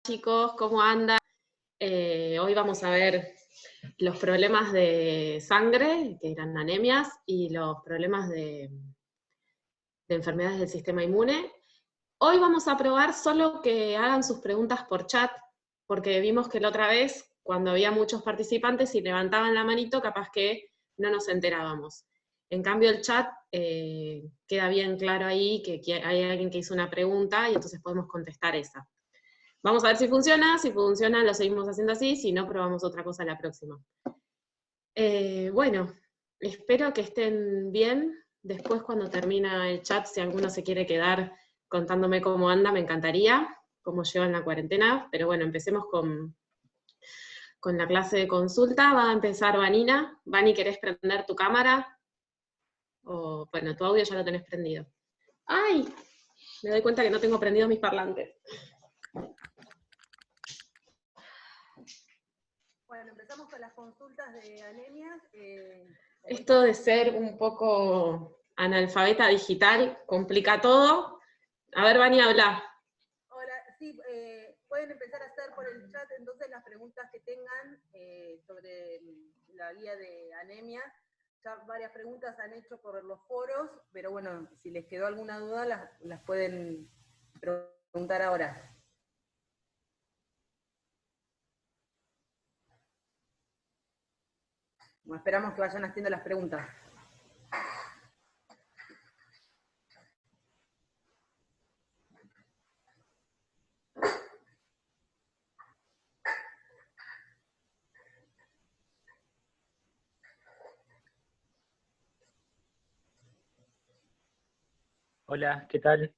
Chicos, ¿cómo andan? Hoy vamos a ver los problemas de sangre, que eran anemias, y los problemas de enfermedades del sistema inmune. Hoy vamos a probar solo que hagan sus preguntas por chat, porque vimos que la otra vez, cuando había muchos participantes y levantaban la manito, capaz que no nos enterábamos. En cambio el chat queda bien claro ahí que hay alguien que hizo una pregunta y entonces podemos contestar esa. Vamos a ver si funciona lo seguimos haciendo así, si no probamos otra cosa la próxima. Bueno, espero que estén bien. Después cuando termina el chat, si alguno se quiere quedar contándome cómo anda, me encantaría, cómo llevan la cuarentena, pero bueno, empecemos con la clase de consulta. Va a empezar Vanina. Vani, ¿querés prender tu cámara? O, bueno, tu audio ya lo tenés prendido. ¡Ay! Me doy cuenta que no tengo prendidos mis parlantes. Bueno, empezamos con las consultas de anemias. Esto de ser un poco analfabeta digital complica todo. A ver, Vani, habla. Hola, sí, pueden empezar a hacer por el chat entonces las preguntas que tengan sobre la guía de anemia. Ya varias preguntas han hecho por los foros, pero bueno, si les quedó alguna duda las pueden preguntar ahora. Bueno, esperamos que vayan haciendo las preguntas. Hola, ¿qué tal?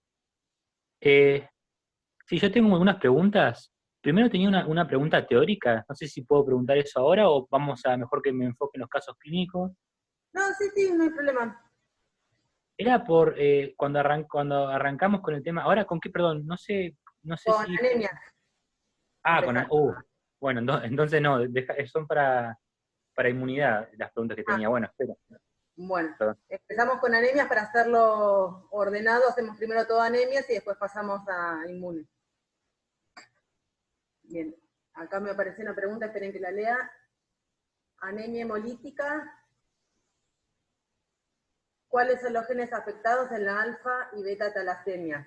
Sí, yo tengo algunas preguntas. Primero tenía una pregunta teórica, no sé si puedo preguntar eso ahora o vamos a mejor que me enfoque en los casos clínicos. No, sí, no hay problema. Era por cuando arrancamos con el tema, ahora con qué, perdón, no sé Con si... anemia. Ah, Empezar. bueno, entonces no, son para inmunidad las preguntas que tenía. Bueno, espera. Bueno, Perdón. empezamos con anemias para hacerlo ordenado, hacemos primero todo anemias y después pasamos a inmune. Bien, acá me apareció una pregunta, esperen que la lea. Anemia hemolítica. ¿Cuáles son los genes afectados en la alfa y beta talasemia?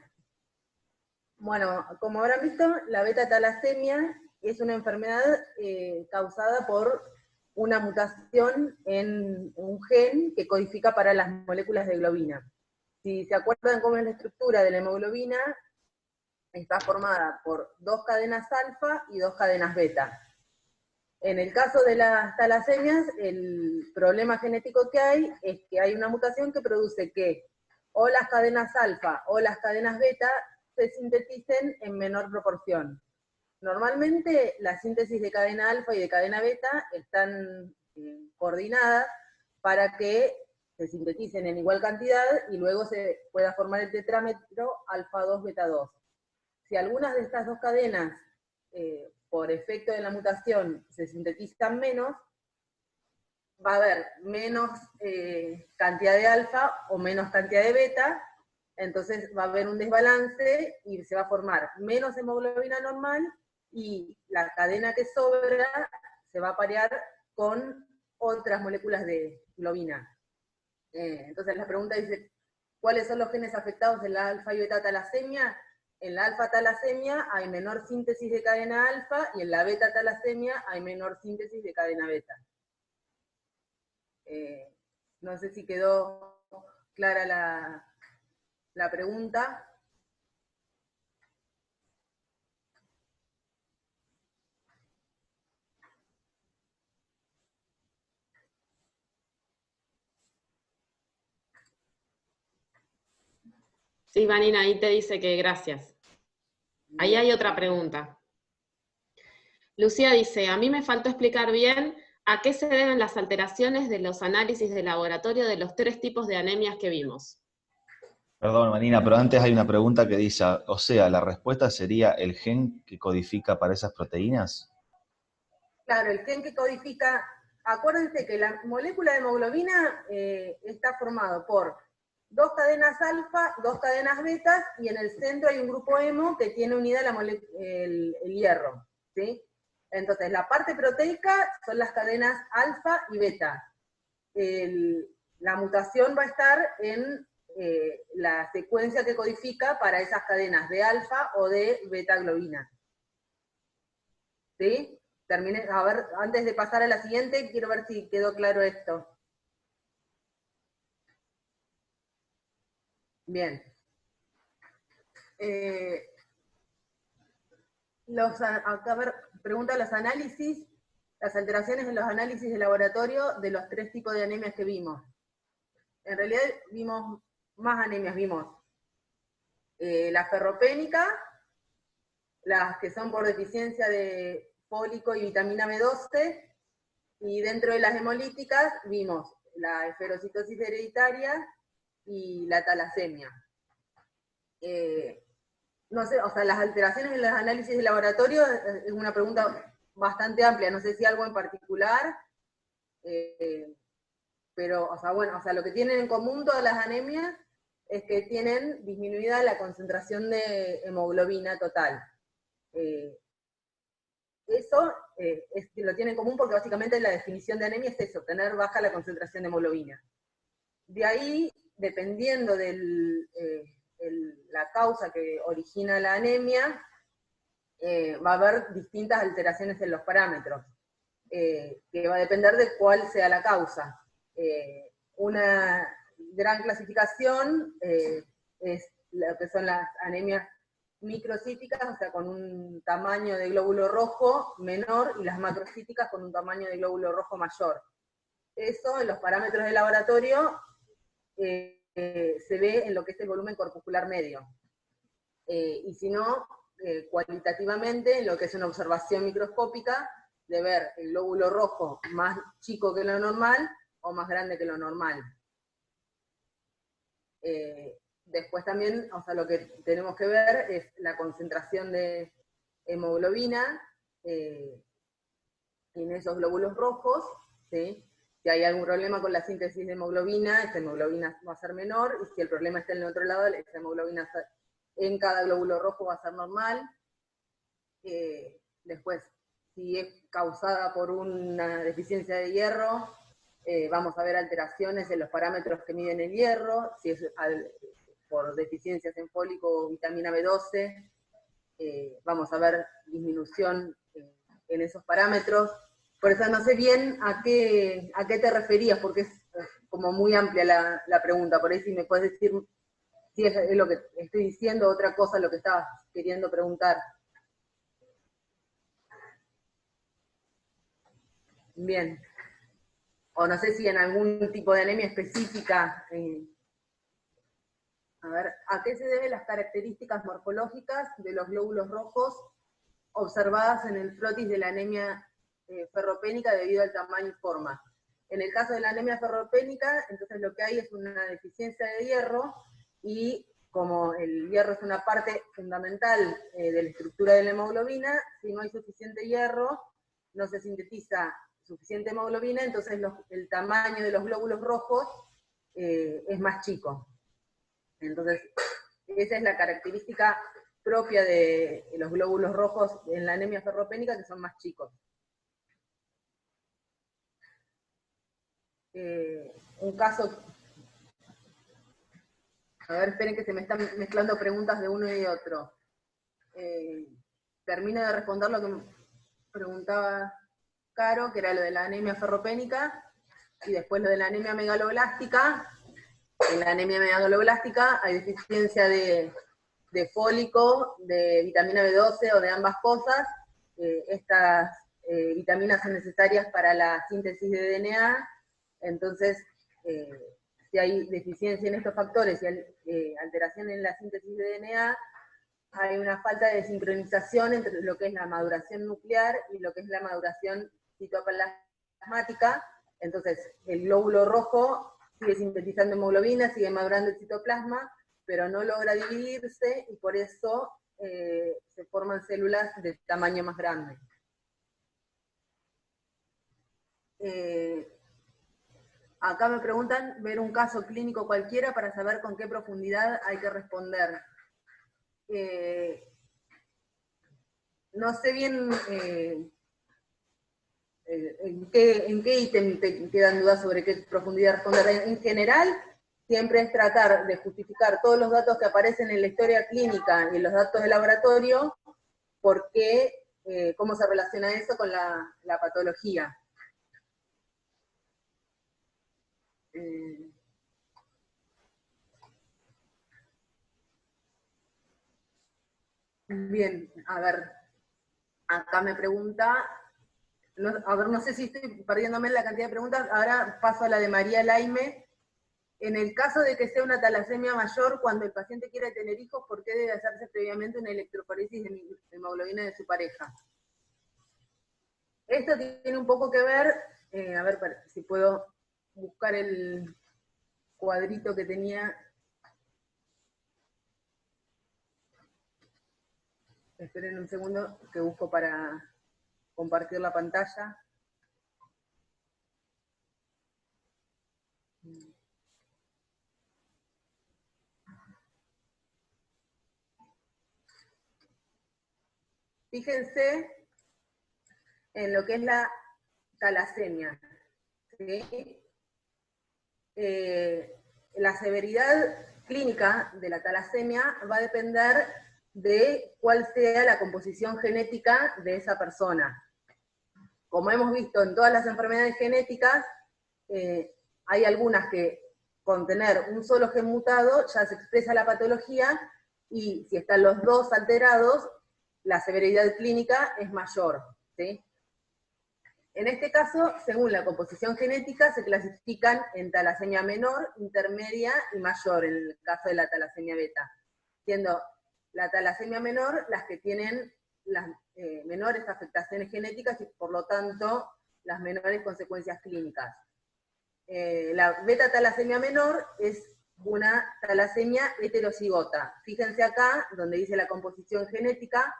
Bueno, como habrán visto, la beta talasemia es una enfermedad causada por una mutación en un gen que codifica para las moléculas de globina. Si se acuerdan cómo es la estructura de la hemoglobina, está formada por 2 cadenas alfa y 2 cadenas beta. En el caso de las talasemias, el problema genético que hay es que hay una mutación que produce que o las cadenas alfa o las cadenas beta se sinteticen en menor proporción. Normalmente la síntesis de cadena alfa y de cadena beta están coordinadas para que se sinteticen en igual cantidad y luego se pueda formar el tetrámetro alfa 2 beta 2. Si algunas de estas dos cadenas, por efecto de la mutación, se sintetizan menos, va a haber menos cantidad de alfa o menos cantidad de beta, entonces va a haber un desbalance y se va a formar menos hemoglobina normal y la cadena que sobra se va a parear con otras moléculas de globina. Entonces la pregunta dice, ¿cuáles son los genes afectados en la alfa y beta talasemia? En la alfa talasemia hay menor síntesis de cadena alfa y en la beta talasemia hay menor síntesis de cadena beta. No sé si quedó clara la pregunta. Sí, Vanina, ahí te dice que gracias. Ahí hay otra pregunta. Lucía dice, a mí me faltó explicar bien a qué se deben las alteraciones de los análisis de laboratorio de los 3 tipos de anemias que vimos. Perdón, Manina, pero antes hay una pregunta que dice, o sea, ¿la respuesta sería el gen que codifica para esas proteínas? Claro, el gen que codifica, acuérdense que la molécula de hemoglobina está formado por 2 cadenas alfa, 2 cadenas betas, y en el centro hay un grupo hemo que tiene unida el hierro, ¿sí? Entonces, la parte proteica son las cadenas alfa y beta. La mutación va a estar en la secuencia que codifica para esas cadenas de alfa o de beta globina. ¿Sí? Terminé, a ver, antes de pasar a la siguiente, quiero ver si quedó claro esto. Bien. Acá, a ver, pregunta los análisis, las alteraciones en los análisis de laboratorio de los 3 tipos de anemias que vimos. En realidad vimos más anemias, vimos la ferropénica, las que son por deficiencia de fólico y vitamina B12, y dentro de las hemolíticas vimos la esferocitosis hereditaria y la talasemia. No sé, o sea, las alteraciones en los análisis de laboratorio es una pregunta bastante amplia, no sé si algo en particular, pero, o sea, bueno, o sea, lo que tienen en común todas las anemias es que tienen disminuida la concentración de hemoglobina total. Eso lo tienen en común porque básicamente la definición de anemia es eso, tener baja la concentración de hemoglobina. De ahí, dependiendo de la causa que origina la anemia, va a haber distintas alteraciones en los parámetros, que va a depender de cuál sea la causa. Una gran clasificación es lo que son las anemias microcíticas, o sea, con un tamaño de glóbulo rojo menor, y las macrocíticas con un tamaño de glóbulo rojo mayor. Eso en los parámetros de laboratorio se ve en lo que es el volumen corpuscular medio. Y si no, cualitativamente, en lo que es una observación microscópica, de ver el glóbulo rojo más chico que lo normal o más grande que lo normal. Después también, o sea, lo que tenemos que ver es la concentración de hemoglobina en esos glóbulos rojos, ¿sí? Si hay algún problema con la síntesis de hemoglobina, esa hemoglobina va a ser menor, y si el problema está en el otro lado, esa hemoglobina en cada glóbulo rojo va a ser normal. Después, si es causada por una deficiencia de hierro, vamos a ver alteraciones en los parámetros que miden el hierro, si es por deficiencias en fólico o vitamina B12, vamos a ver disminución en esos parámetros. Por eso no sé bien a qué te referías, porque es como muy amplia la pregunta. Por ahí si me puedes decir si es lo que estoy diciendo, otra cosa lo que estabas queriendo preguntar. Bien. O no sé si en algún tipo de anemia específica. A ver, ¿a qué se deben las características morfológicas de los glóbulos rojos observadas en el frotis de la anemia ferropénica debido al tamaño y forma? En el caso de la anemia ferropénica, entonces lo que hay es una deficiencia de hierro, y como el hierro es una parte fundamental de la estructura de la hemoglobina, si no hay suficiente hierro, no se sintetiza suficiente hemoglobina, entonces el tamaño de los glóbulos rojos es más chico. Entonces, esa es la característica propia de los glóbulos rojos en la anemia ferropénica, que son más chicos. Un caso... A ver, esperen que se me están mezclando preguntas de uno y de otro. Termino de responder lo que me preguntaba Caro, que era lo de la anemia ferropénica, y después lo de la anemia megaloblástica. En la anemia megaloblástica hay deficiencia de fólico, de vitamina B12 o de ambas cosas. Estas vitaminas son necesarias para la síntesis de DNA, entonces si hay deficiencia en estos factores y alteración en la síntesis de DNA, hay una falta de sincronización entre lo que es la maduración nuclear y lo que es la maduración citoplasmática. Entonces, el glóbulo rojo sigue sintetizando hemoglobina, sigue madurando el citoplasma, pero no logra dividirse, y por eso se forman células de tamaño más grande. Acá me preguntan ver un caso clínico cualquiera para saber con qué profundidad hay que responder. No sé bien en qué ítem te quedan dudas sobre qué profundidad responder. En general, siempre es tratar de justificar todos los datos que aparecen en la historia clínica y los datos de laboratorio, por qué, cómo se relaciona eso con la patología. Bien, a ver, acá me pregunta, a ver, no sé si estoy perdiéndome en la cantidad de preguntas, ahora paso a la de María Laime. En el caso de que sea una talasemia mayor, cuando el paciente quiere tener hijos, ¿por qué debe hacerse previamente una electroforesis de hemoglobina de su pareja? Esto tiene un poco que ver, a ver si puedo buscar el cuadrito que tenía. Esperen un segundo que busco para compartir la pantalla. Fíjense en lo que es la talasemia, ¿sí? La severidad clínica de la talasemia va a depender de cuál sea la composición genética de esa persona. Como hemos visto en todas las enfermedades genéticas, hay algunas que con tener un solo gen mutado ya se expresa la patología, y si están los dos alterados, la severidad clínica es mayor, ¿sí? En este caso, según la composición genética, se clasifican en talasemia menor, intermedia y mayor, en el caso de la talasemia beta, siendo la talasemia menor las que tienen las menores afectaciones genéticas y por lo tanto las menores consecuencias clínicas. La beta talasemia menor es una talasemia heterocigota. Fíjense acá, donde dice la composición genética,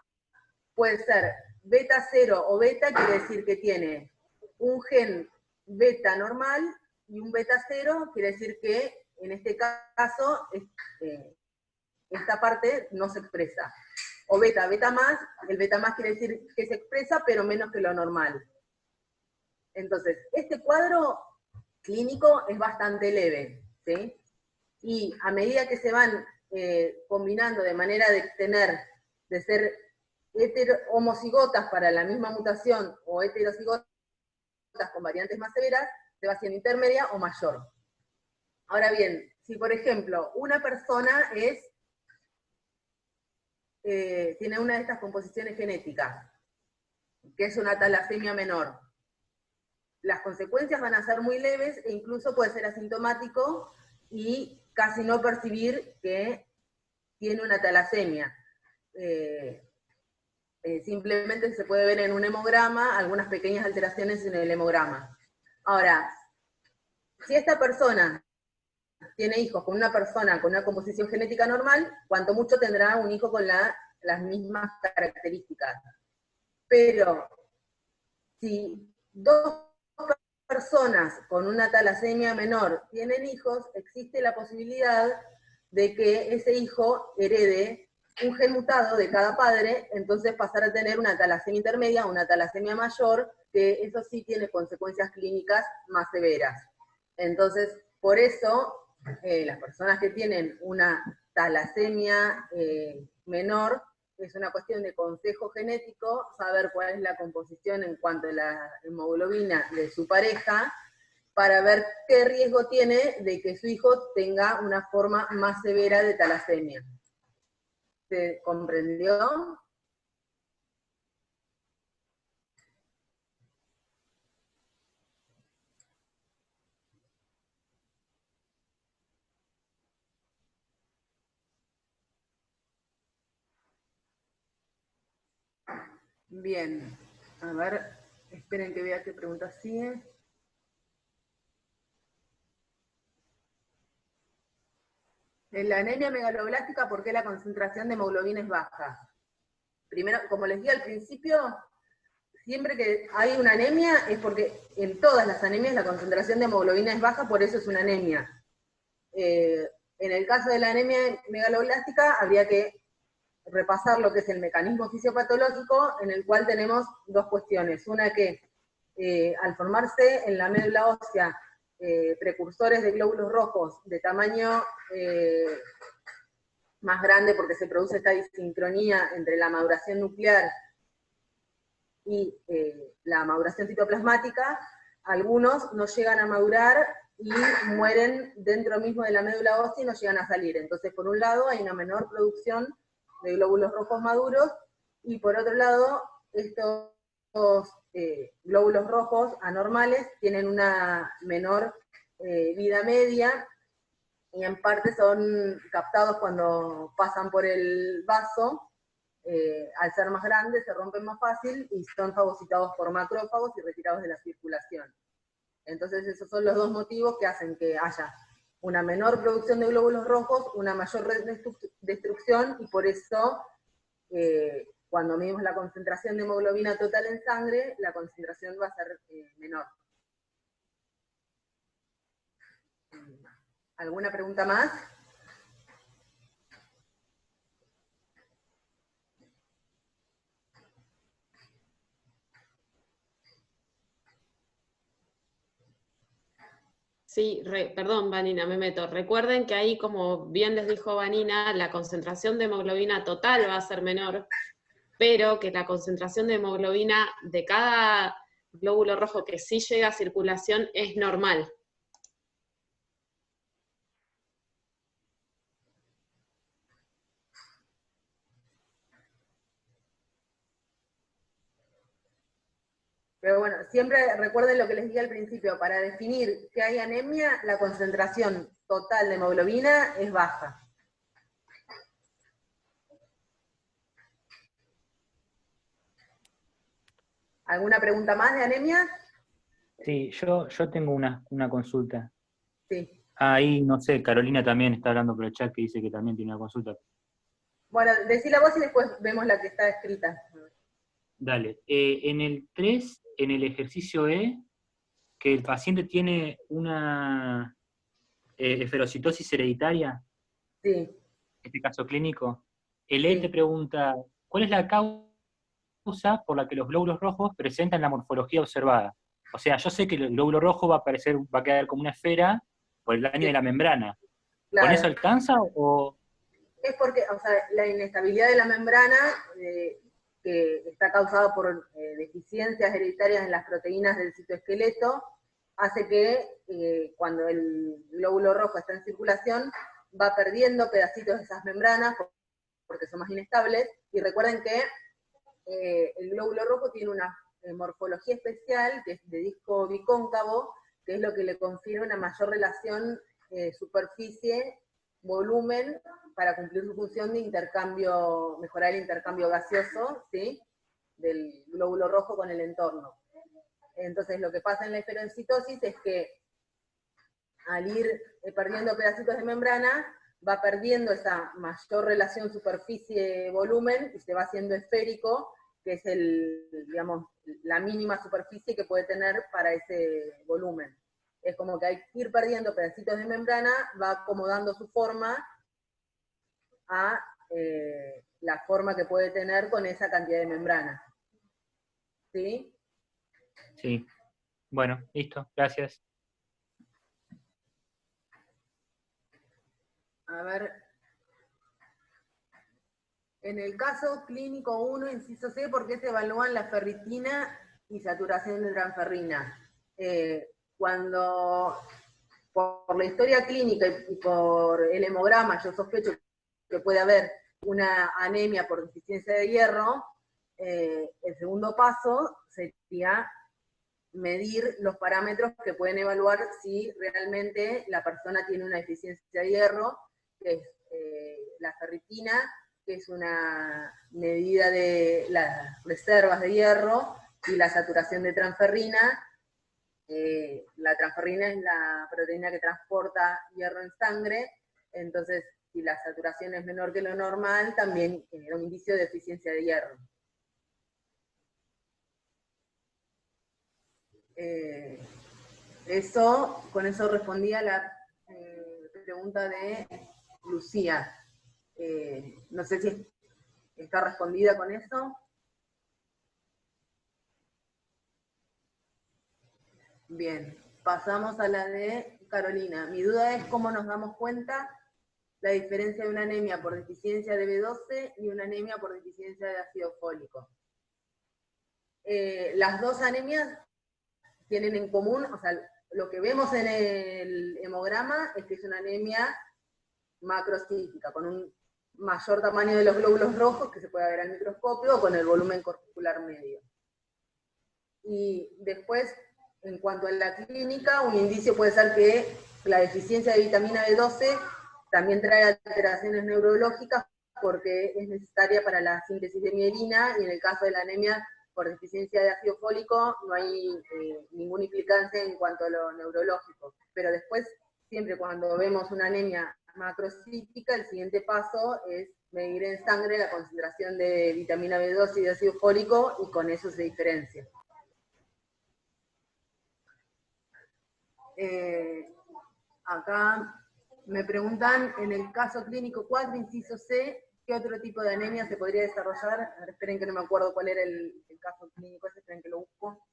puede ser beta 0 o beta, quiere decir que tiene un gen beta normal, y un beta 0 quiere decir que en este caso esta parte no se expresa. O beta, beta más, el beta más quiere decir que se expresa, pero menos que lo normal. Entonces, este cuadro clínico es bastante leve, ¿sí? Y a medida que se van combinando de manera de ser homocigotas para la misma mutación o heterocigotas con variantes más severas, se va haciendo intermedia o mayor. Ahora bien, si por ejemplo una persona tiene una de estas composiciones genéticas, que es una talasemia menor, las consecuencias van a ser muy leves e incluso puede ser asintomático y casi no percibir que tiene una talasemia. Simplemente se puede ver en un hemograma algunas pequeñas alteraciones en el hemograma. Ahora, si esta persona tiene hijos con una persona con una composición genética normal, cuanto mucho tendrá un hijo con las mismas características. Pero si dos personas con una talasemia menor tienen hijos, existe la posibilidad de que ese hijo herede un gen mutado de cada padre, entonces pasar a tener una talasemia intermedia o una talasemia mayor, que eso sí tiene consecuencias clínicas más severas. Entonces, por eso, las personas que tienen una talasemia menor, es una cuestión de consejo genético, saber cuál es la composición en cuanto a la hemoglobina de su pareja, para ver qué riesgo tiene de que su hijo tenga una forma más severa de talasemia. ¿Se comprendió? Bien, a ver, esperen que vea qué pregunta sigue. En la anemia megaloblástica, ¿por qué la concentración de hemoglobina es baja? Primero, como les dije al principio, siempre que hay una anemia es porque en todas las anemias la concentración de hemoglobina es baja, por eso es una anemia. En el caso de la anemia megaloblástica habría que repasar lo que es el mecanismo fisiopatológico, en el cual tenemos dos cuestiones. Una que al formarse en la médula ósea precursores de glóbulos rojos de tamaño más grande, porque se produce esta disincronía entre la maduración nuclear y la maduración citoplasmática, algunos no llegan a madurar y mueren dentro mismo de la médula ósea y no llegan a salir. Entonces, por un lado, hay una menor producción de glóbulos rojos maduros, y por otro lado, estos glóbulos rojos anormales tienen una menor vida media, y en parte son captados cuando pasan por el vaso, al ser más grandes se rompen más fácil y son fagocitados por macrófagos y retirados de la circulación. Entonces esos son los dos motivos que hacen que haya una menor producción de glóbulos rojos, una mayor destrucción, y por eso cuando medimos la concentración de hemoglobina total en sangre, la concentración va a ser menor. ¿Alguna pregunta más? Sí, perdón, Vanina, me meto. Recuerden que ahí, como bien les dijo Vanina, la concentración de hemoglobina total va a ser menor, pero que la concentración de hemoglobina de cada glóbulo rojo que sí llega a circulación es normal. Pero bueno, siempre recuerden lo que les dije al principio, para definir que hay anemia, la concentración total de hemoglobina es baja. ¿Alguna pregunta más de anemia? Sí, yo tengo una consulta. Sí. Ahí, no sé, Carolina también está hablando por el chat que dice que también tiene una consulta. Bueno, decila vos y después vemos la que está escrita. Dale. En el 3, en el ejercicio E, que el paciente tiene una esferocitosis hereditaria, Sí. en este caso clínico, el E Sí. te pregunta, ¿cuál es la causa por la que los glóbulos rojos presentan la morfología observada? O sea, yo sé que el glóbulo rojo va a quedar como una esfera por el daño de la membrana. ¿Con eso Claro. alcanza o...? Es porque, o sea, la inestabilidad de la membrana, que está causada por deficiencias hereditarias en las proteínas del citoesqueleto, hace que cuando el glóbulo rojo está en circulación, va perdiendo pedacitos de esas membranas porque son más inestables. Y recuerden que el glóbulo rojo tiene una morfología especial, que es de disco bicóncavo, que es lo que le confiere una mayor relación superficie-volumen para cumplir su función de intercambio, mejorar el intercambio gaseoso, ¿sí?, del glóbulo rojo con el entorno. Entonces lo que pasa en la esferocitosis es que al ir perdiendo pedacitos de membrana, va perdiendo esa mayor relación superficie-volumen y se va haciendo esférico, que es digamos, la mínima superficie que puede tener para ese volumen. Es como que hay que ir perdiendo pedacitos de membrana, va acomodando su forma a la forma que puede tener con esa cantidad de membrana. ¿Sí? Sí. Bueno, listo, gracias. A ver. En el caso clínico 1, inciso C, ¿por qué se evalúan la ferritina y saturación de transferrina? Cuando, por la historia clínica y por el hemograma, yo sospecho que puede haber una anemia por deficiencia de hierro, el segundo paso sería medir los parámetros que pueden evaluar si realmente la persona tiene una deficiencia de hierro, que es la ferritina, que es una medida de las reservas de hierro, y la saturación de transferrina. La transferrina es la proteína que transporta hierro en sangre, entonces si la saturación es menor que lo normal, también genera un indicio de deficiencia de hierro. Con eso respondía la pregunta de Lucía. No sé si está respondida con eso. Bien, pasamos a la de Carolina. Mi duda es cómo nos damos cuenta la diferencia de una anemia por deficiencia de B12 y una anemia por deficiencia de ácido fólico. Las dos anemias tienen en común, o sea, lo que vemos en el hemograma es que es una anemia macrocítica, con un mayor tamaño de los glóbulos rojos que se puede ver al microscopio, o con el volumen corpuscular medio. Y después, en cuanto a la clínica, un indicio puede ser que la deficiencia de vitamina B12 también trae alteraciones neurológicas porque es necesaria para la síntesis de mielina, y en el caso de la anemia por deficiencia de ácido fólico no hay ninguna implicancia en cuanto a lo neurológico. Pero después, siempre cuando vemos una anemia macrocítica, el siguiente paso es medir en sangre la concentración de vitamina B12 y de ácido fólico, y con eso se diferencia. Acá me preguntan, en el caso clínico 4, inciso C, ¿qué otro tipo de anemia se podría desarrollar? A ver, esperen que no me acuerdo cuál era el caso clínico ese, esperen que lo busco.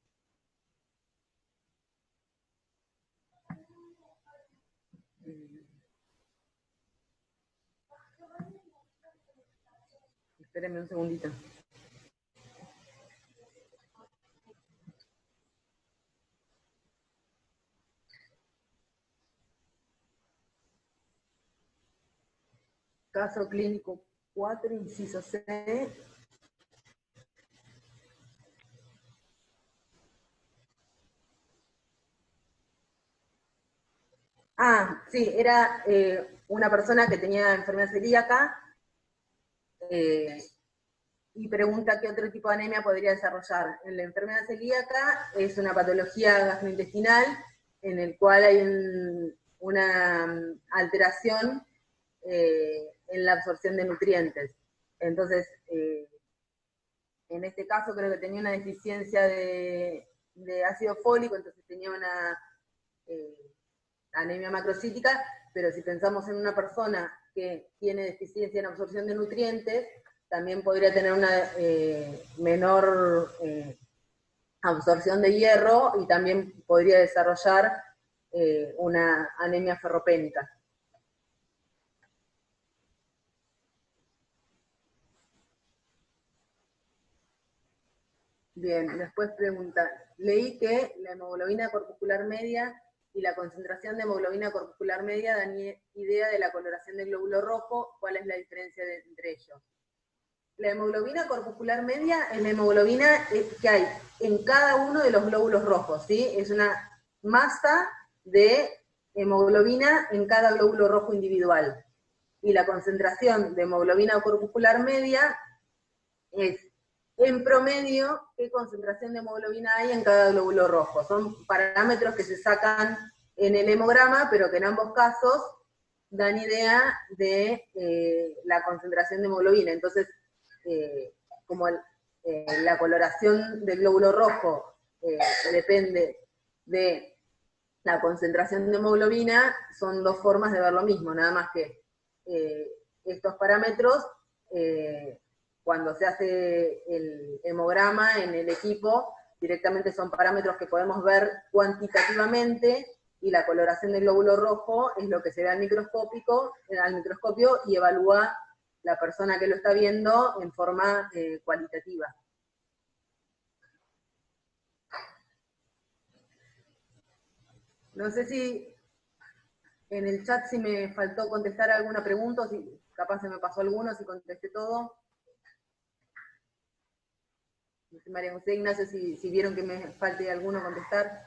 Espérenme un segundito. Caso clínico 4, inciso C. Ah, sí, era una persona que tenía enfermedad celíaca y pregunta qué otro tipo de anemia podría desarrollar. En la enfermedad celíaca es una patología gastrointestinal en el cual hay una alteración en la absorción de nutrientes. Entonces, en este caso creo que tenía una deficiencia de ácido fólico, entonces tenía una anemia macrocítica, pero si pensamos en una persona que tiene deficiencia en absorción de nutrientes, también podría tener una menor absorción de hierro, y también podría desarrollar una anemia ferropénica. Bien, después pregunta, leí que la hemoglobina corpuscular media y la concentración de hemoglobina corpuscular media dan idea de la coloración del glóbulo rojo. ¿Cuál es la diferencia entre ellos? La hemoglobina corpuscular media es la hemoglobina que hay en cada uno de los glóbulos rojos, ¿sí? Es una masa de hemoglobina en cada glóbulo rojo individual. Y la concentración de hemoglobina corpuscular media es, en promedio, qué concentración de hemoglobina hay en cada glóbulo rojo. Son parámetros que se sacan en el hemograma, pero que en ambos casos dan idea de la concentración de hemoglobina. Entonces, como la coloración del glóbulo rojo depende de la concentración de hemoglobina, son dos formas de ver lo mismo, nada más que estos parámetros, cuando se hace el hemograma en el equipo, directamente son parámetros que podemos ver cuantitativamente, y la coloración del glóbulo rojo es lo que se ve al microscopio y evalúa la persona que lo está viendo en forma cualitativa. No sé si en el chat si me faltó contestar alguna pregunta, o si capaz se me pasó alguno, si contesté todo. No sé, María José, Ignacio, si vieron que me falte alguno contestar.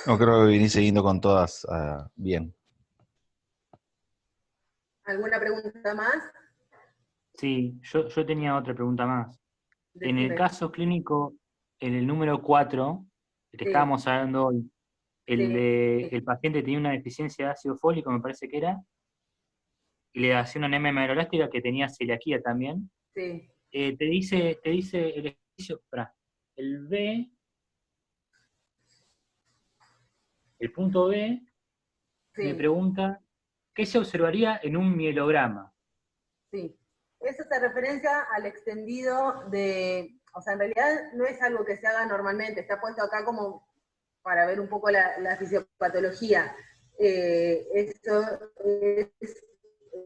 No, creo que vinís siguiendo con todas bien. ¿Alguna pregunta más? Sí, yo tenía otra pregunta más. Decime. En el caso clínico, en el número 4, que Sí. estábamos hablando hoy, Sí. el paciente tenía una deficiencia de ácido fólico, me parece que era. y le hacía una anemia megalolástica que tenía celiaquía también. Sí. Te dice el ejercicio, espera, el B, el punto B, me Sí, pregunta, ¿qué se observaría en un mielograma? sí. Eso se referencia al extendido de, o sea, en realidad no es algo que se haga normalmente, está puesto acá como para ver un poco la fisiopatología. Eso es,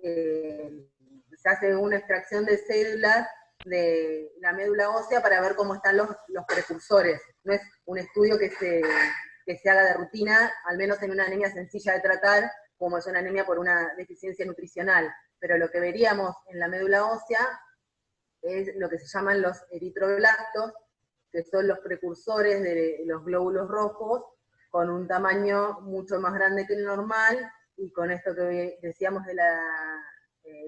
se hace una extracción de células de la médula ósea para ver cómo están los precursores. No es un estudio que se haga de rutina, al menos en una anemia sencilla de tratar, como es una anemia por una deficiencia nutricional. Pero lo que veríamos en la médula ósea es lo que se llaman los eritroblastos, que son los precursores de los glóbulos rojos, con un tamaño mucho más grande que el normal, y con esto que decíamos de la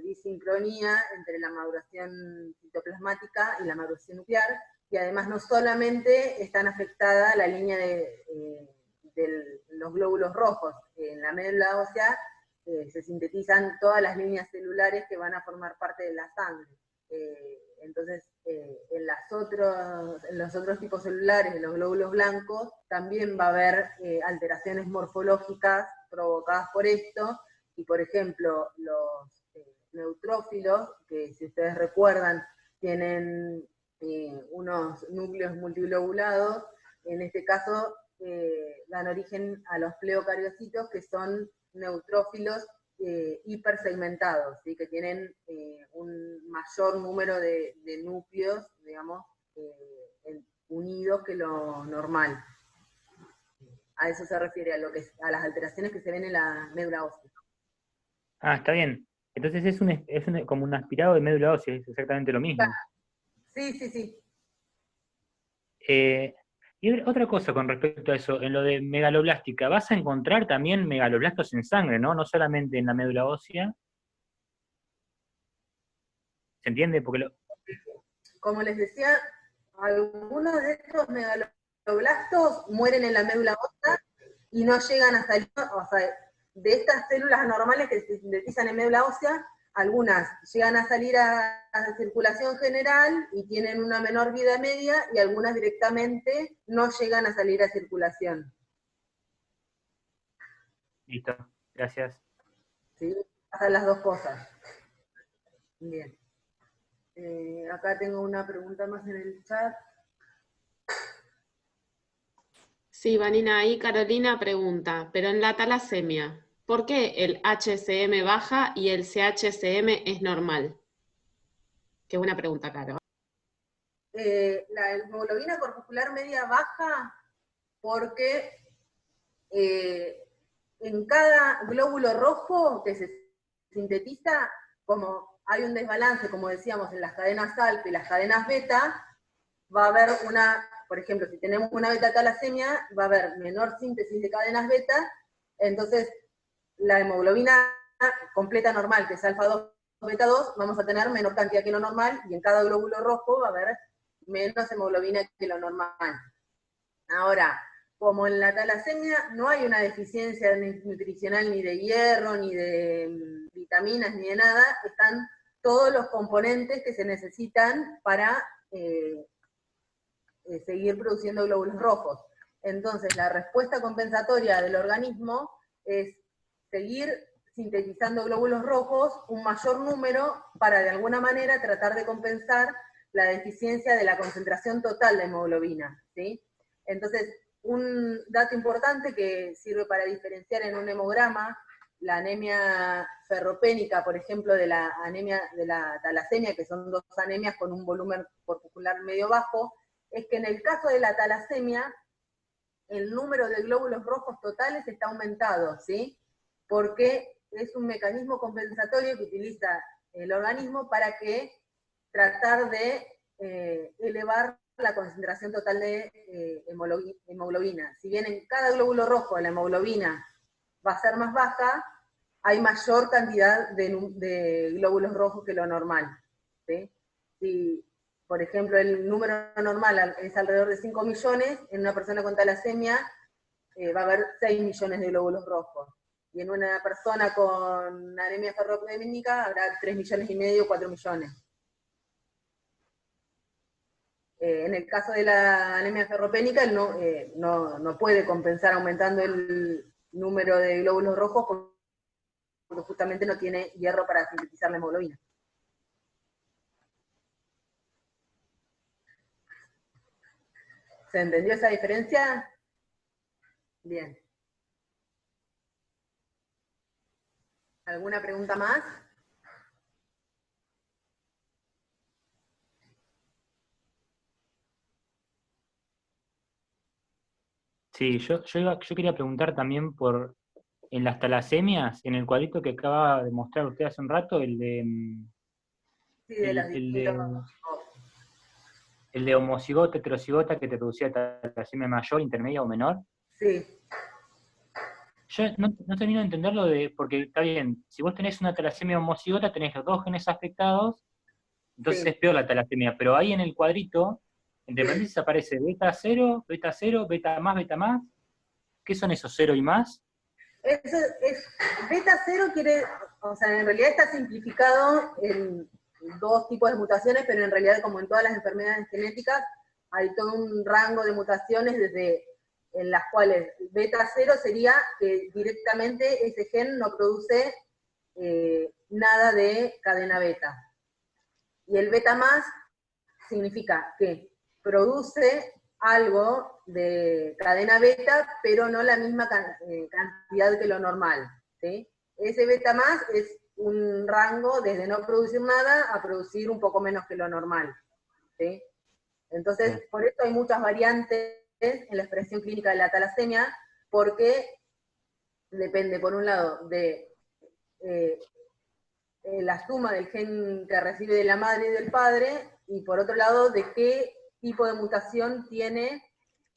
disincronía entre la maduración citoplasmática y la maduración nuclear, y además no solamente están afectada la línea de los glóbulos rojos, en la médula ósea se sintetizan todas las líneas celulares que van a formar parte de la sangre. Entonces, en los otros tipos celulares, en los glóbulos blancos, también va a haber alteraciones morfológicas provocadas por esto, y por ejemplo, los neutrófilos, que si ustedes recuerdan, tienen unos núcleos multiglobulados, en este caso dan origen a los pleocariocitos, que son neutrófilos hipersegmentados, ¿sí? Que tienen un mayor número de núcleos, digamos, unidos que lo normal. A eso se refiere, a las alteraciones que se ven en la médula ósea. Ah, está bien. Entonces como un aspirado de médula ósea, es exactamente lo mismo. Sí, sí, sí. Y otra cosa con respecto a eso, en lo de megaloblástica, vas a encontrar también megaloblastos en sangre, ¿no? No solamente en la médula ósea. ¿Se entiende? Porque Como les decía, algunos de estos megaloblastos mueren en la médula ósea y no llegan a salir, o sea, de estas células anormales que se sintetizan en médula ósea, algunas llegan a salir a circulación general y tienen una menor vida media, y algunas directamente no llegan a salir a circulación. listo, gracias. ¿Sí? Pasan las dos cosas. Bien. Acá tengo una pregunta más en el chat. Sí, Vanina, ahí Carolina pregunta, pero en la talasemia, ¿por qué el HCM baja y el CHCM es normal? Qué buena pregunta, Caro. La hemoglobina corpuscular media baja porque en cada glóbulo rojo que se sintetiza, como hay un desbalance, como decíamos, en las cadenas alfa y las cadenas beta, va a haber por ejemplo, si tenemos una beta-talasemia, va a haber menor síntesis de cadenas beta, entonces la hemoglobina completa normal, que es alfa 2, beta 2, vamos a tener menor cantidad que lo normal, y en cada glóbulo rojo va a haber menos hemoglobina que lo normal. Ahora, como en la talasemia no hay una deficiencia nutricional ni de hierro, ni de vitaminas, ni de nada, están todos los componentes que se necesitan para seguir produciendo glóbulos rojos. Entonces, la respuesta compensatoria del organismo es seguir sintetizando glóbulos rojos, un mayor número, para de alguna manera tratar de compensar la deficiencia de la concentración total de hemoglobina, ¿sí? Entonces, un dato importante que sirve para diferenciar en un hemograma la anemia ferropénica, por ejemplo, de la anemia de la talasemia, que son dos anemias con un volumen corpuscular medio bajo, es que en el caso de la talasemia, el número de glóbulos rojos totales está aumentado, ¿sí? Porque es un mecanismo compensatorio que utiliza el organismo para tratar de elevar la concentración total de hemoglobina. Si bien en cada glóbulo rojo la hemoglobina va a ser más baja, hay mayor cantidad de glóbulos rojos que lo normal, ¿sí? Si, por ejemplo, el número normal es alrededor de 5 millones, en una persona con talasemia va a haber 6 millones de glóbulos rojos. y en una persona con anemia ferropénica habrá 3,5 millones, 4 millones. En el caso de la anemia ferropénica, no puede compensar aumentando el número de glóbulos rojos porque justamente no tiene hierro para sintetizar la hemoglobina. ¿Se entendió esa diferencia? Bien. ¿Alguna pregunta más? Sí, yo quería preguntar también en las talasemias, en el cuadrito que acaba de mostrar usted hace un rato, Sí, de los distintos. el de homocigota, heterocigota, que te producía talasemia mayor, intermedia o menor. Sí. Yo no termino de entenderlo porque está bien, si vos tenés una talasemia homocigota, tenés los dos genes afectados, entonces Sí. es peor la talasemia, pero ahí en el cuadrito, entre paréntesis aparece beta 0, beta más, ¿qué son esos 0 y más? Eso es, beta 0 o sea, en realidad está simplificado en dos tipos de mutaciones, pero en realidad, como en todas las enfermedades genéticas, hay todo un rango de mutaciones en las cuales beta 0 sería que directamente ese gen no produce nada de cadena beta. Y el beta más significa que produce algo de cadena beta, pero no la misma cantidad que lo normal, ¿sí? Ese beta más es un rango desde no producir nada a producir un poco menos que lo normal, ¿sí? Entonces, por eso hay muchas variantes en la expresión clínica de la talasemia, porque depende, por un lado, de la suma del gen que recibe de la madre y del padre, y por otro lado, de qué tipo de mutación tiene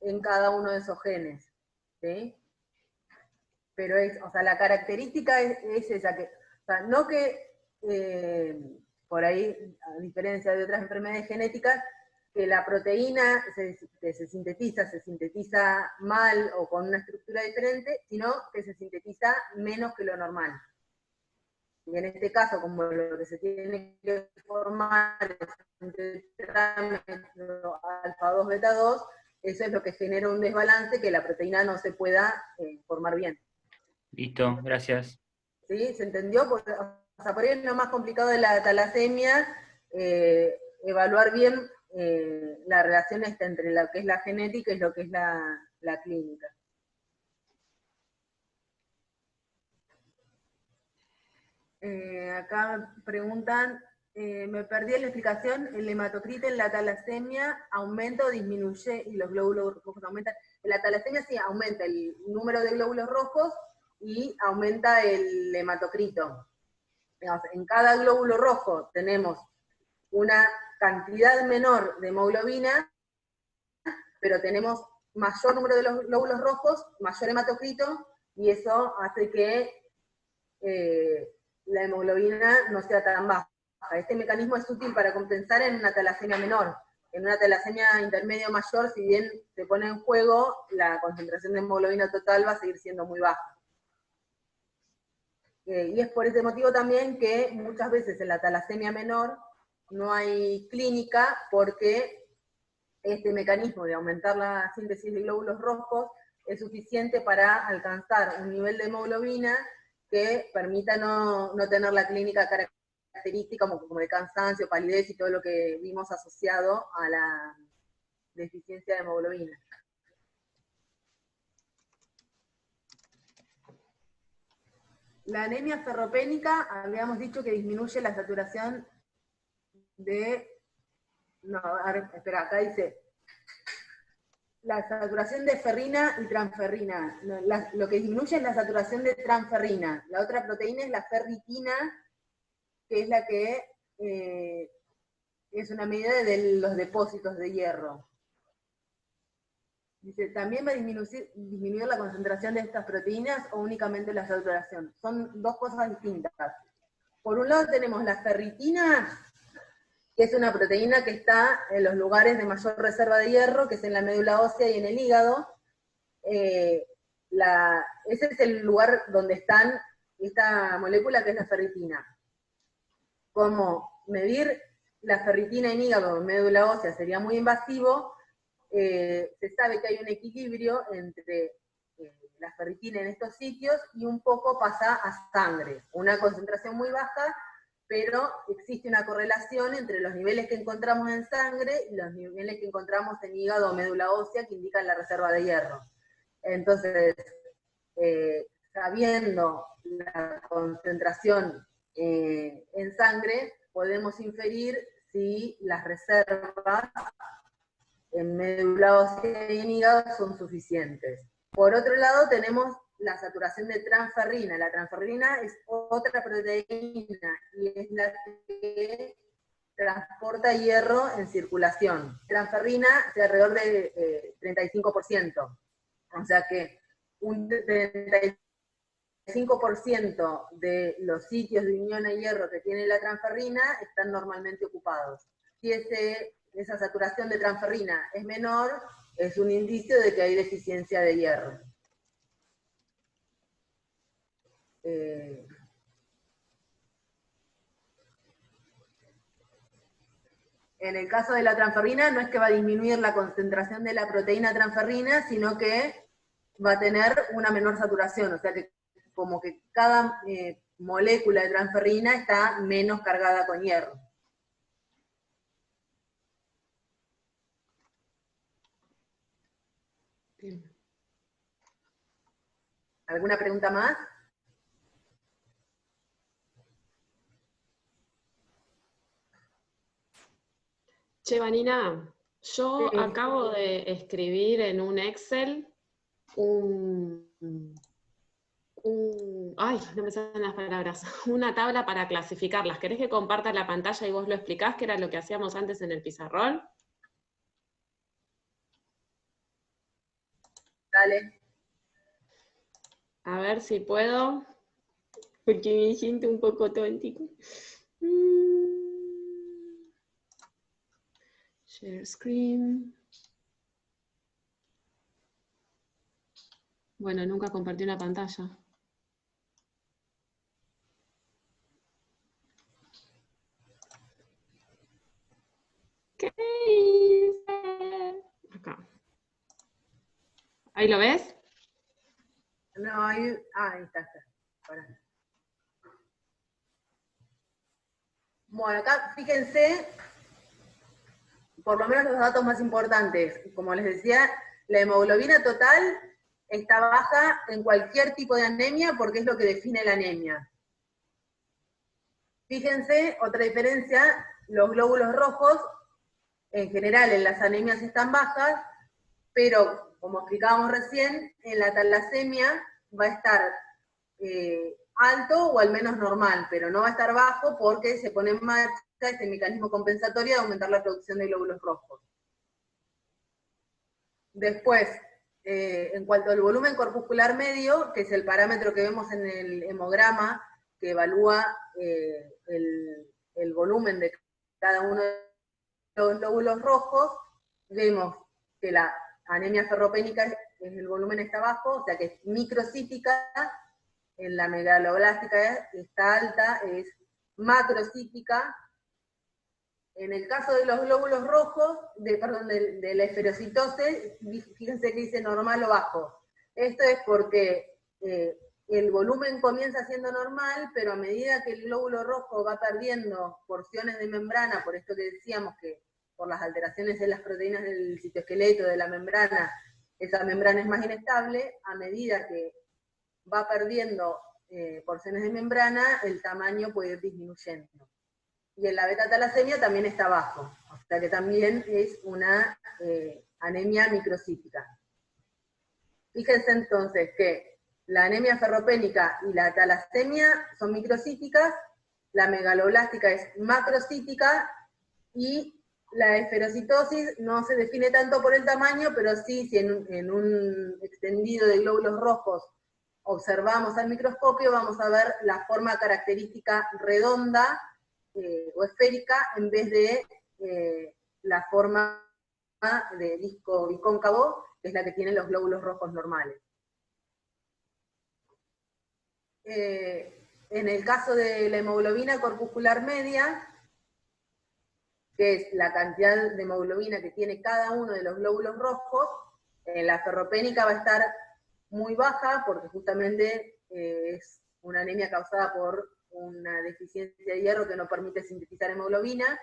en cada uno de esos genes, ¿sí? Pero o sea, la característica es esa, o sea, no que, por ahí, a diferencia de otras enfermedades genéticas, que la proteína que se sintetiza mal o con una estructura diferente, sino que se sintetiza menos que lo normal. Y en este caso, como lo que se tiene que formar es un tetrámero alfa 2 beta 2, eso es lo que genera un desbalance que la proteína no se pueda formar bien. Listo, gracias. ¿Sí? ¿Se entendió? O sea, por ahí es lo más complicado de la talasemia, evaluar bien la relación entre lo que es la genética y lo que es la clínica. Acá preguntan, me perdí en la explicación, ¿el hematocrito en la talasemia aumenta o disminuye y los glóbulos rojos aumentan? En la talasemia sí aumenta el número de glóbulos rojos y aumenta el hematocrito. En cada glóbulo rojo tenemos una cantidad menor de hemoglobina, pero tenemos mayor número de los glóbulos rojos, mayor hematocrito, y eso hace que la hemoglobina no sea tan baja. Este mecanismo es útil para compensar en una talasemia menor. En una talasemia intermedia o mayor, si bien se pone en juego, la concentración de hemoglobina total va a seguir siendo muy baja. Y es por ese motivo también que muchas veces en la talasemia menor no hay clínica, porque este mecanismo de aumentar la síntesis de glóbulos rojos es suficiente para alcanzar un nivel de hemoglobina que permita no tener la clínica característica como de cansancio, palidez y todo lo que vimos asociado a la deficiencia de hemoglobina. La anemia ferropénica, habíamos dicho que disminuye la saturación de... No, a ver, espera, acá dice... La saturación de ferrina y transferrina. Lo que disminuye es la saturación de transferrina. La otra proteína es la ferritina, que es la que es una medida de los depósitos de hierro. Dice, ¿también va a disminuir la concentración de estas proteínas o únicamente la saturación? Son dos cosas distintas. Por un lado tenemos la ferritina, que es una proteína que está en los lugares de mayor reserva de hierro, que es en la médula ósea y en el hígado, ese es el lugar donde está esta molécula que es la ferritina. Como medir la ferritina en hígado o en médula ósea sería muy invasivo, se sabe que hay un equilibrio entre la ferritina en estos sitios y un poco pasa a sangre. Una concentración muy baja, pero existe una correlación entre los niveles que encontramos en sangre y los niveles que encontramos en hígado o médula ósea que indican la reserva de hierro. Entonces, sabiendo la concentración en sangre, podemos inferir si las reservas en médula ósea y en hígado son suficientes. Por otro lado, tenemos la saturación de transferrina. La transferrina es otra proteína y es la que transporta hierro en circulación. Transferrina es alrededor de 35%. O sea que un 35% de los sitios de unión a hierro que tiene la transferrina están normalmente ocupados. Si esa saturación de transferrina es menor, es un indicio de que hay deficiencia de hierro. En el caso de la transferrina, no es que va a disminuir la concentración de la proteína transferrina, sino que va a tener una menor saturación, o sea que como que cada molécula de transferrina está menos cargada con hierro. Bien. ¿Alguna pregunta más? Che, Vanina, yo Sí. acabo de escribir en un Excel ay, no me salen las palabras, una tabla para clasificarlas. ¿Querés que comparta la pantalla y vos lo explicás, que era lo que hacíamos antes en el pizarrón? Dale. A ver si puedo, porque me siento un poco tontico. Share screen. Bueno, nunca compartí una pantalla. ¿Qué hice? Acá. ¿Ahí lo ves? No, ahí está. Pará. Bueno, acá fíjense, por lo menos los datos más importantes. Como les decía, la hemoglobina total está baja en cualquier tipo de anemia porque es lo que define la anemia. Fíjense, otra diferencia, los glóbulos rojos, en general en las anemias están bajas, pero como explicábamos recién, en la talasemia va a estar alto o al menos normal, pero no va a estar bajo porque se pone en marcha este mecanismo compensatorio de aumentar la producción de glóbulos rojos. Después, en cuanto al volumen corpuscular medio, que es el parámetro que vemos en el hemograma, que evalúa el volumen de cada uno de los glóbulos rojos, vemos que la anemia ferropénica el volumen está bajo, o sea que es microcítica, en la megaloblástica está alta, es macrocítica. En el caso de los glóbulos rojos, de la esferocitosis, fíjense que dice normal o bajo. Esto es porque el volumen comienza siendo normal, pero a medida que el glóbulo rojo va perdiendo porciones de membrana, por esto que decíamos que por las alteraciones en las proteínas del citoesqueleto, de la membrana, esa membrana es más inestable, a medida que va perdiendo porciones de membrana, el tamaño puede ir disminuyendo. Y en la beta-talasemia también está bajo, o sea que también es una anemia microcítica. Fíjense entonces que la anemia ferropénica y la talasemia son microcíticas, la megaloblástica es macrocítica, y la esferocitosis no se define tanto por el tamaño, pero sí, si en un extendido de glóbulos rojos observamos al microscopio, vamos a ver la forma característica redonda o esférica en vez de la forma de disco bicóncavo, que es la que tienen los glóbulos rojos normales. en el caso de la hemoglobina corpuscular media, que es la cantidad de hemoglobina que tiene cada uno de los glóbulos rojos, la ferropénica va a estar muy baja, porque justamente es una anemia causada por una deficiencia de hierro que no permite sintetizar hemoglobina.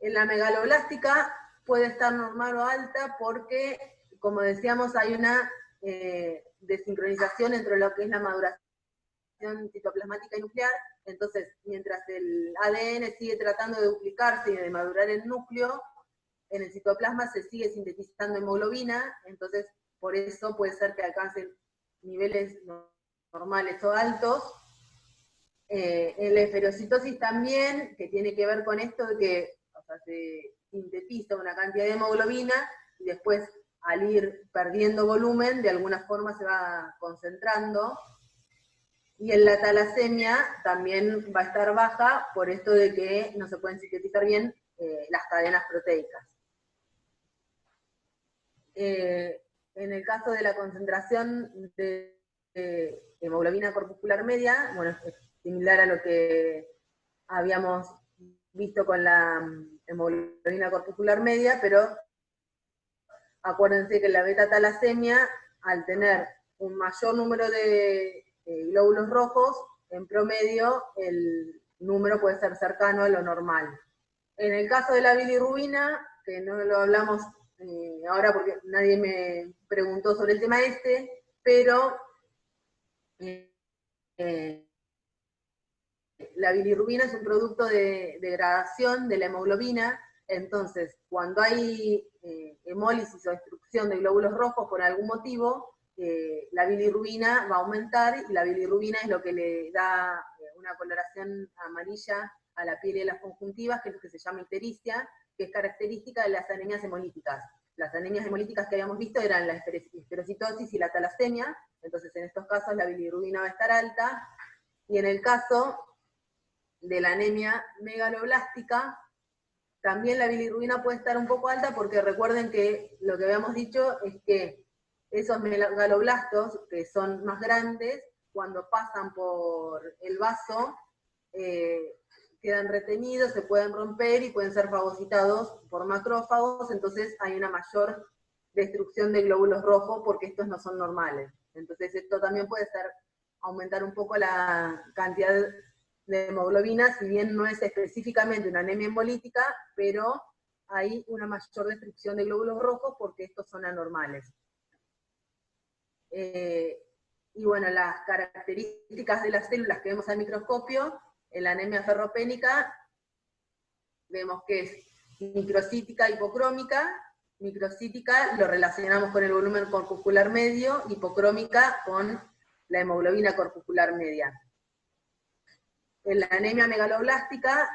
En la megaloblástica puede estar normal o alta porque, como decíamos, hay una desincronización entre lo que es la maduración citoplasmática y nuclear. Entonces, mientras el ADN sigue tratando de duplicarse y de madurar el núcleo, en el citoplasma se sigue sintetizando hemoglobina, entonces por eso puede ser que alcancen niveles normales o altos. En la esferocitosis también, que tiene que ver con esto de que, o sea, se sintetiza una cantidad de hemoglobina y después, al ir perdiendo volumen, de alguna forma se va concentrando. Y en la talasemia también va a estar baja por esto de que no se pueden sintetizar bien las cadenas proteicas. En el caso de la concentración de hemoglobina corpuscular media, bueno, es similar a lo que habíamos visto con la hemoglobina corpuscular media, pero acuérdense que la beta-talasemia, al tener un mayor número de glóbulos rojos, en promedio el número puede ser cercano a lo normal. En el caso de la bilirrubina, que no lo hablamos ahora porque nadie me preguntó sobre el tema pero la bilirrubina es un producto de degradación de la hemoglobina, entonces cuando hay hemólisis o destrucción de glóbulos rojos por algún motivo, la bilirrubina va a aumentar, y la bilirrubina es lo que le da una coloración amarilla a la piel y a las conjuntivas, que es lo que se llama ictericia, que es característica de las anemias hemolíticas. Las anemias hemolíticas que habíamos visto eran la esferocitosis y la talasemia, entonces en estos casos la bilirrubina va a estar alta, y en el caso de la anemia megaloblástica, también la bilirrubina puede estar un poco alta, porque recuerden que lo que habíamos dicho es que esos megaloblastos, que son más grandes, cuando pasan por el vaso, quedan retenidos, se pueden romper y pueden ser fagocitados por macrófagos, entonces hay una mayor destrucción de glóbulos rojos porque estos no son normales. Entonces esto también puede ser aumentar un poco la cantidad de hemoglobina, si bien no es específicamente una anemia hemolítica, pero hay una mayor destrucción de glóbulos rojos porque estos son anormales. Y bueno, las características de las células que vemos al microscopio, en la anemia ferropénica, vemos que es microcítica, hipocrómica. Microcítica lo relacionamos con el volumen corpuscular medio, hipocrómica con la hemoglobina corpuscular media. En la anemia megaloblástica,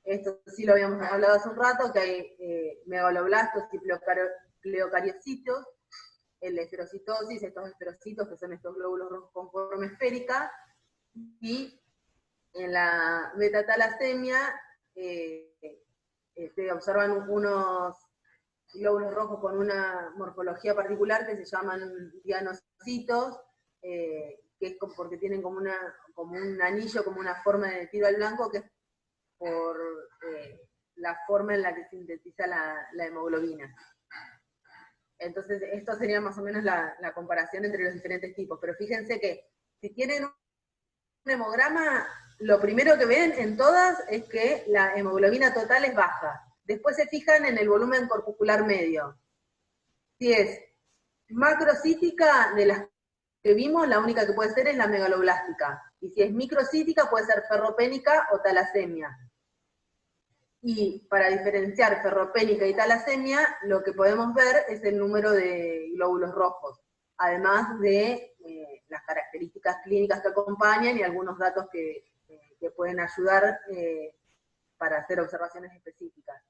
esto sí lo habíamos hablado hace un rato, que hay megaloblastos y pleocariocitos. En la esferocitosis, estos esferocitos, que son estos glóbulos rojos con forma esférica, y en la beta-talasemia se observan unos glóbulos rojos con una morfología particular que se llaman dianocitos, que es porque tienen como un anillo, como una forma de tiro al blanco, que es por la forma en la que sintetiza la hemoglobina. Entonces, esto sería más o menos la comparación entre los diferentes tipos. Pero fíjense que si tienen un hemograma, lo primero que ven en todas es que la hemoglobina total es baja. Después se fijan en el volumen corpuscular medio. Si es macrocítica, de las que vimos, la única que puede ser es la megaloblástica. Y si es microcítica, puede ser ferropénica o talasemia. Y para diferenciar ferropénica y talasemia, lo que podemos ver es el número de glóbulos rojos, además de las características clínicas que acompañan y algunos datos que pueden ayudar para hacer observaciones específicas.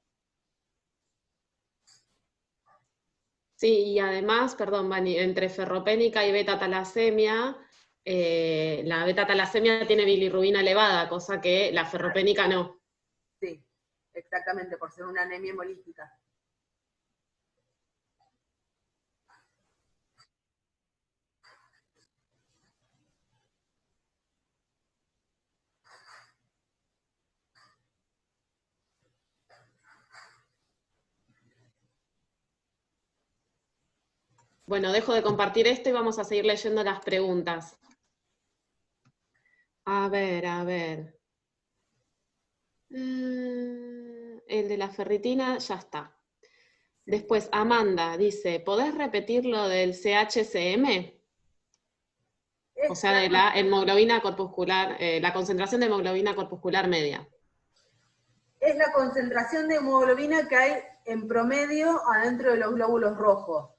Sí, y además, perdón, Vani, entre ferropénica y beta-talasemia, la beta-talasemia tiene bilirrubina elevada, cosa que la ferropénica no. Sí, exactamente, por ser una anemia hemolítica. Bueno, dejo de compartir esto y vamos a seguir leyendo las preguntas. A ver, a ver. El de la ferritina ya está. Después, Amanda dice, ¿podés repetir lo del CHCM? O sea, de la hemoglobina corpuscular, la concentración de hemoglobina corpuscular media. Es la concentración de hemoglobina que hay en promedio adentro de los glóbulos rojos.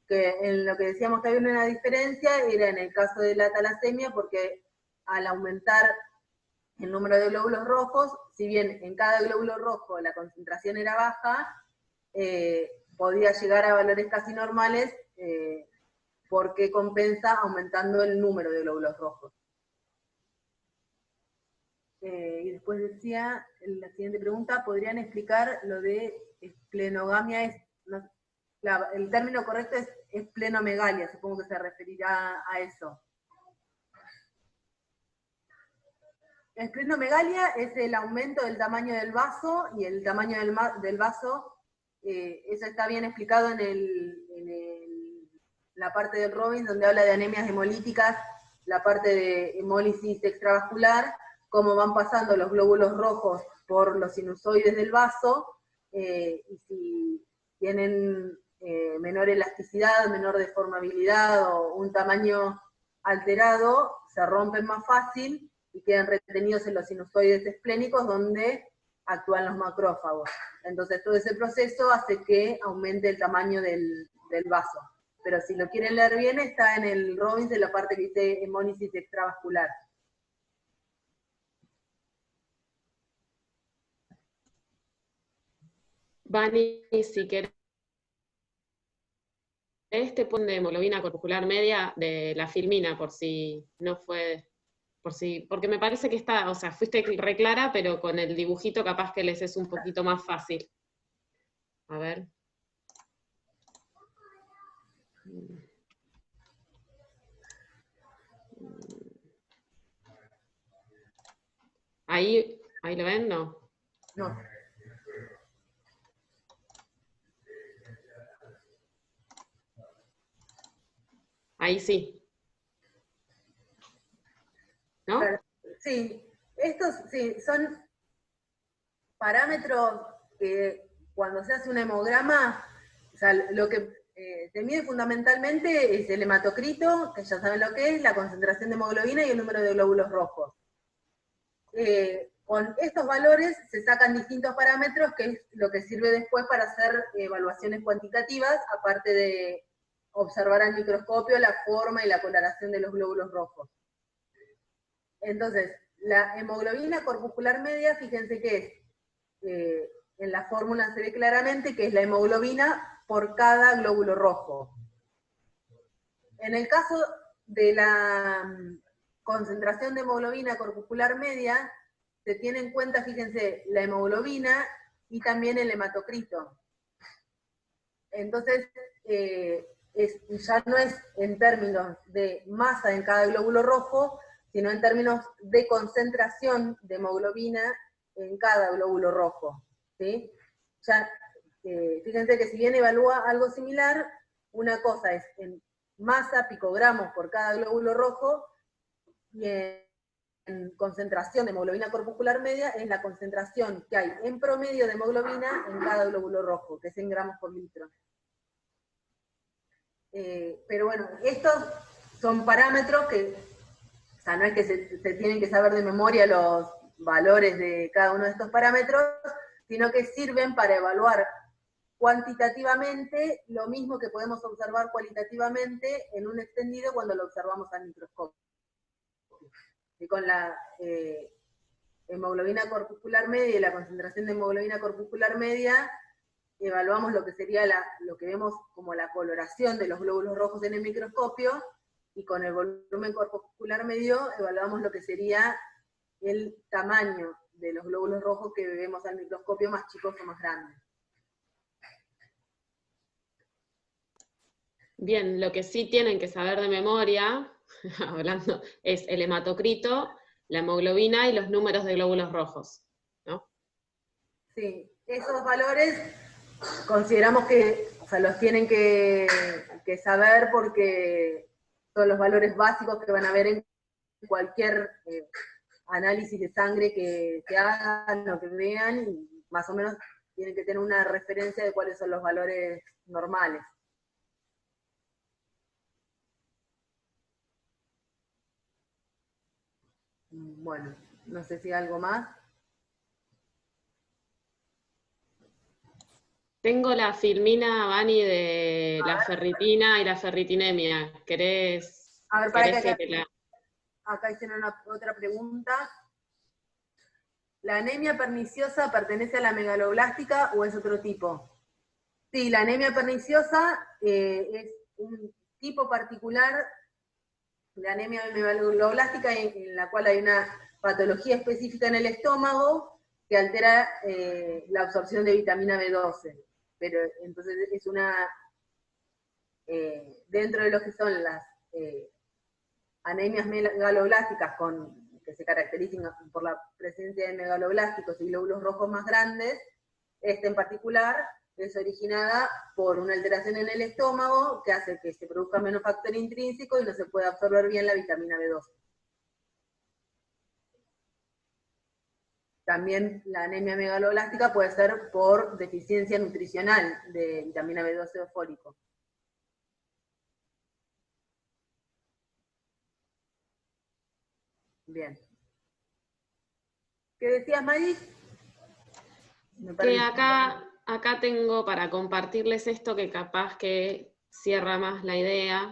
Que en lo que decíamos que había una diferencia era en el caso de la talasemia, porque al aumentar el número de glóbulos rojos, si bien en cada glóbulo rojo la concentración era baja, podía llegar a valores casi normales, porque compensa aumentando el número de glóbulos rojos. Y después decía, la siguiente pregunta, ¿podrían explicar lo de esplenogamia? El término correcto es esplenomegalia, supongo que se referirá a eso. Esplenomegalia es el aumento del tamaño del vaso, y el tamaño del vaso, eso está bien explicado en la parte del Robbins, donde habla de anemias hemolíticas, la parte de hemólisis extravascular, cómo van pasando los glóbulos rojos por los sinusoides del vaso, y si tienen menor elasticidad, menor deformabilidad o un tamaño alterado, se rompen más fácil y quedan retenidos en los sinusoides esplénicos donde actúan los macrófagos. Entonces todo ese proceso hace que aumente el tamaño del vaso. Pero si lo quieren leer bien, está en el Robbins, en la parte que dice hemólisis extravascular. Vani, si querés, te pone de hemoglobina corpuscular media de la filmina, por si no fue, porque me parece que está, o sea, fuiste re clara, pero con el dibujito capaz que les es un poquito más fácil. A ver. Ahí lo ven, ¿no? No. Ahí sí. ¿No? Sí, estos sí, son parámetros que cuando se hace un hemograma, o sea, lo que se mide fundamentalmente es el hematocrito, que ya saben lo que es, la concentración de hemoglobina y el número de glóbulos rojos. Con estos valores se sacan distintos parámetros, que es lo que sirve después para hacer evaluaciones cuantitativas, aparte de observar al microscopio la forma y la coloración de los glóbulos rojos. Entonces, la hemoglobina corpuscular media, fíjense que es, en la fórmula se ve claramente que es la hemoglobina por cada glóbulo rojo. En el caso de la concentración de hemoglobina corpuscular media, se tiene en cuenta, fíjense, la hemoglobina y también el hematocrito. Entonces, ya no es en términos de masa en cada glóbulo rojo, sino en términos de concentración de hemoglobina en cada glóbulo rojo. ¿Sí? Ya, fíjense que si bien evalúa algo similar, una cosa es en masa, picogramos por cada glóbulo rojo, y en concentración de hemoglobina corpuscular media es la concentración que hay en promedio de hemoglobina en cada glóbulo rojo, que es en gramos por litro. Pero bueno, estos son parámetros que, o sea, no es que se tienen que saber de memoria los valores de cada uno de estos parámetros, sino que sirven para evaluar cuantitativamente lo mismo que podemos observar cualitativamente en un extendido cuando lo observamos al microscopio. Y con la hemoglobina corpuscular media y la concentración de hemoglobina corpuscular media, evaluamos lo que sería lo que vemos como la coloración de los glóbulos rojos en el microscopio, y con el volumen corpuscular medio evaluamos lo que sería el tamaño de los glóbulos rojos que vemos al microscopio, más chicos o más grandes. Bien, lo que sí tienen que saber de memoria, hablando, es el hematocrito, la hemoglobina y los números de glóbulos rojos, ¿no? Sí, esos valores consideramos que sea, los tienen que saber porque son los valores básicos que van a ver en cualquier análisis de sangre que hagan o que vean, y más o menos tienen que tener una referencia de cuáles son los valores normales. Bueno, no sé si algo más. Tengo la filmina, Vani, de la ferritina y la ferritinemia. ¿Querés, A ver, para que te la... Acá hicieron otra pregunta. ¿La anemia perniciosa pertenece a la megaloblástica o es otro tipo? Sí, la anemia perniciosa es un tipo particular de anemia megaloblástica en la cual hay una patología específica en el estómago que altera la absorción de vitamina B12. Pero entonces es una, dentro de lo que son las anemias megaloblásticas que se caracterizan por la presencia de megaloblásticos y glóbulos rojos más grandes, esta en particular es originada por una alteración en el estómago que hace que se produzca menos factor intrínseco y no se pueda absorber bien la vitamina B12. También la anemia megaloblástica puede ser por deficiencia nutricional de vitamina B12 o fólico. Bien. ¿Qué decías, Mari? Que acá tengo para compartirles esto que capaz que cierra más la idea.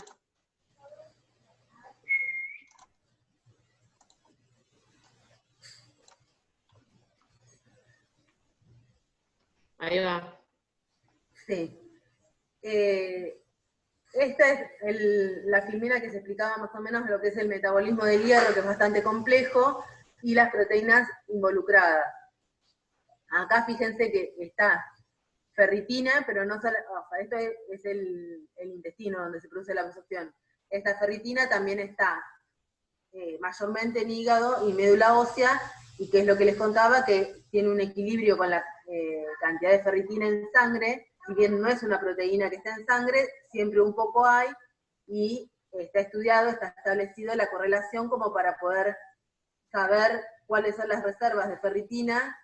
Ahí va. Sí. Esta es la filmina que se explicaba más o menos lo que es el metabolismo del hierro, que es bastante complejo, y las proteínas involucradas. Acá fíjense que está ferritina, pero no solo, o sea, esto es el intestino donde se produce la absorción. Esta ferritina también está mayormente en hígado y médula ósea, y que es lo que les contaba, que tiene un equilibrio con la cantidad de ferritina en sangre. Si bien no es una proteína que está en sangre, siempre un poco hay, y está estudiado, está establecido la correlación como para poder saber cuáles son las reservas de ferritina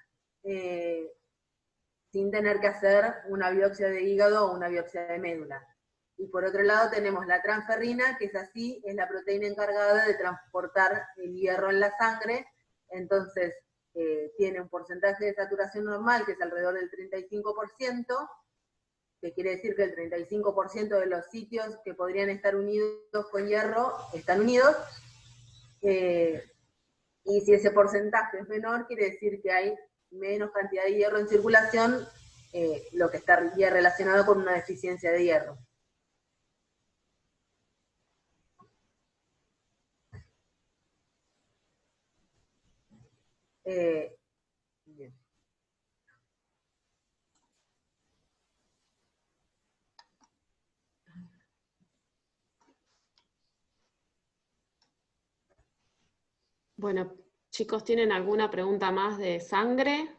sin tener que hacer una biopsia de hígado o una biopsia de médula. Y por otro lado tenemos la transferrina, que es así, es la proteína encargada de transportar el hierro en la sangre. Entonces tiene un porcentaje de saturación normal que es alrededor del 35%, que quiere decir que el 35% de los sitios que podrían estar unidos con hierro están unidos, y si ese porcentaje es menor, quiere decir que hay menos cantidad de hierro en circulación, lo que estaría relacionado con una deficiencia de hierro. Bien. Bueno, chicos, ¿tienen alguna pregunta más de sangre?